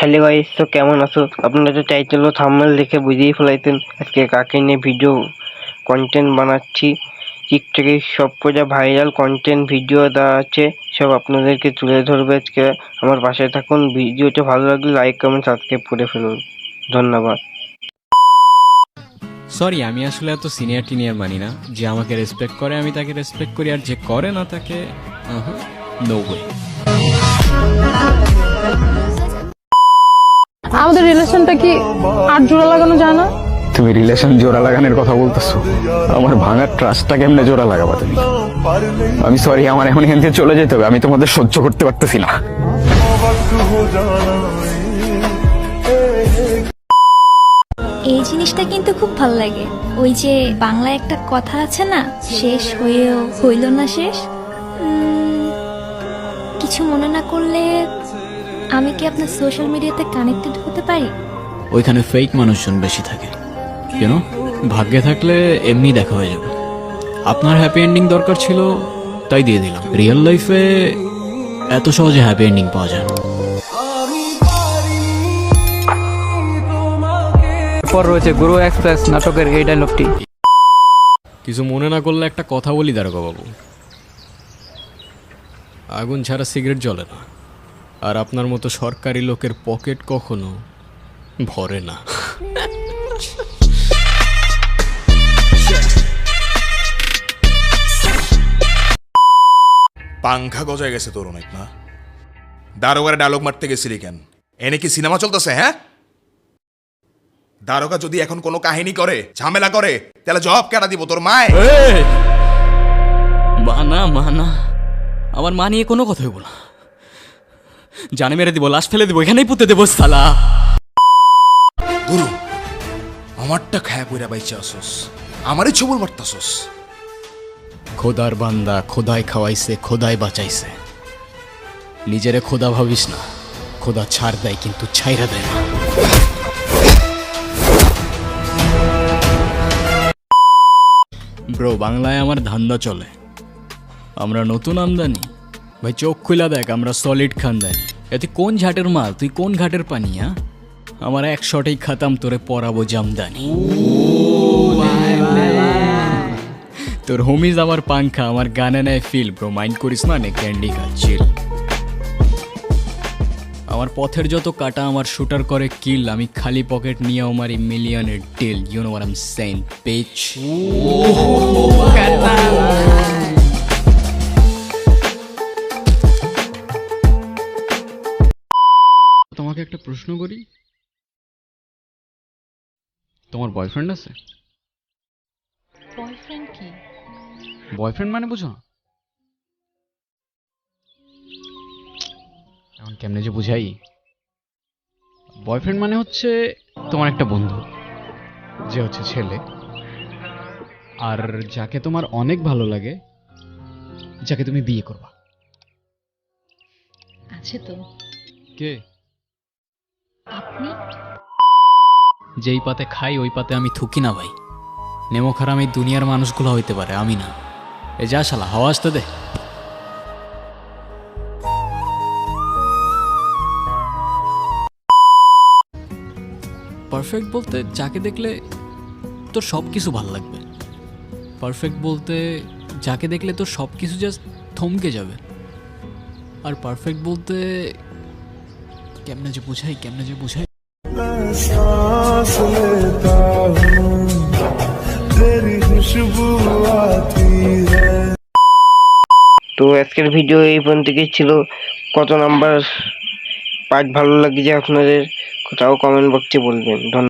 Hello guys, তো কেমন আছো? আপনারা তো টাইটেল ও থাম্বনেল দেখে বুঝেই ফেলাইতেন আজকে কাকে নিয়ে ভিডিও কন্টেন্ট বানাচ্ছি। টিকটকে সব কটা ভাইরাল কন্টেন্ট ভিডিও দেওয়া আছে, সব আপনাদেরকে তুলে ধরবে আজকে। আমার পাশে থাকুন। ভিডিওটা ভালো লাগলে লাইক কমেন্ট সাবস্ক্রাইব করে ফেলুন। ধন্যবাদ। সরি, আমি আসলে এত সিনিয়র টিনিয়র মানি না। যে আমাকে রেসপেক্ট করে আমি তাকে রেসপেক্ট করি, আর যে করে না তাকে নো ওয়ে। আমাদের রিলেশনটা কি আর জোড়া লাগানো যায় না? তুমি রিলেশন জোড়া লাগানোর কথা বলতেছো? আমার ভাঙার ট্রাস্টটা কেমনে জোড়া লাগাবা তুমি? আমি সরি, আমার এখন এখান থেকে চলে যেতে হবে। আমি তোমাদের সহ্য করতে পারতেছি না। এই জিনিসটা কিন্তু খুব ভালো লাগে। ওই যে বাংলায় একটা কথা আছে না, শেষ হয়েও হইল না শেষ। কিছু মনে না করলে আমি কি আপনার সোশ্যাল মিডিয়াতে কানেক্টেড হতে পারি? ওইখানে ফেক মানুষজন বেশি থাকে, কেন? ভাগ্যে থাকলে এমনি দেখা হয়ে যাবে। আপনার হ্যাপি এন্ডিং দরকার ছিল, তাই দিয়ে দিলাম। রিয়েল লাইফে এত সহজে হ্যাপি এন্ডিং পাওয়া যায় না। পর রয়েছে গুরু এক্সপ্রেস নাটকের এই ডায়লগটি। কিছু মনে না করলে একটা কথা বলি দারোগা বাবু, আগুন ছাড়া সিগারেট জ্বলে না, আর আপনার মতো সরকারি লোকের পকেট কখনো ভরে না। পাংখা গজায় গেছে তোর অনেক না? দারোগার ডায়লগ মারতে গেছিলি কেন? এনে কি সিনেমা চলতেছে? হ্যাঁ, দারোগা যদি এখন কোনো কাহিনী করে, ঝামেলা করে, তাহলে জবাব কেটা দিব তোর মায়? মানা মানা, আমার মা নিয়ে কোনো কথা হইব না। জানে মেরে দিব, লাশ ফেলে দিব, এখানেই পুঁতে দেবো সালা। গুরু, আমারটা খায়া পইরা বাইচা আসোস, আমারই ছবল মারতাসোস। খোদার বান্দা, খোদাই খাওয়াইছে, খোদাই বাঁচাইছে। নিজেরে খোদা ভাবিস না, খোদা ছাড় দেয় কিন্তু ছাইরা দেয় না। ব্রো, বাংলায় আমার ধান্দা চলে। আমরা নতুন আমদানি ভাই, চোখ খুলা দেখ, আমরা সলিড খানদানি। এতে কোন ঝাটের মাল, তুই কোন ঘাটের পানি? আমার এক শটেই খাতাম, তোরে পরাবো জামদানি। তোর হোমিজ আমার পাংখা, আমার গানে নেয় ফিল। ব্রো মাইন্ড করিস না, নে ক্যান্ডি খাচ্ছিল। আমার পথের যত কাটা আমার শুটার করে কিল। আমি খালি পকেট নিয়ে আমার মিলিয়নের deal. You know what I am saying bitch. তোমাকে একটা প্রশ্ন করি, তোমার বয়ফ্রেন্ড আছে? বয়ফ্রেন্ড কি? বয়ফ্রেন্ড মানে বুঝো না? এখন কেমনে যে বুঝাই। বয়ফ্রেন্ড মানে হচ্ছে তোমার একটা বন্ধু, যে হচ্ছে ছেলে, আর যাকে তোমার অনেক ভালো লাগে, যাকে তুমি বিয়ে করবা। আছে তো। কে? আপনি? যেই পাতে খাই ওই পাতে আমি থুকি না ভাই। নেমো খারাম এই দুনিয়ার মানুষগুলো হইতে পারে, আমি না। এ যা শালা, হাওয়া আসতে দে। পারফেক্ট বলতে যাকে দেখলে তোর সব কিছু ভালো লাগবে। পারফেক্ট বলতে যাকে দেখলে তোর সব কিছু জাস্ট থমকে যাবে। আর পারফেক্ট বলতে কেমনে যে বুঝাই। তো আজকের ভিডিও এই পর্যন্ত ছিল। কত নাম্বার পার্ট ভালো লাগে যে আপনাদের, কোথাও কমেন্ট বক্সে বলবেন। ধন্যবাদ।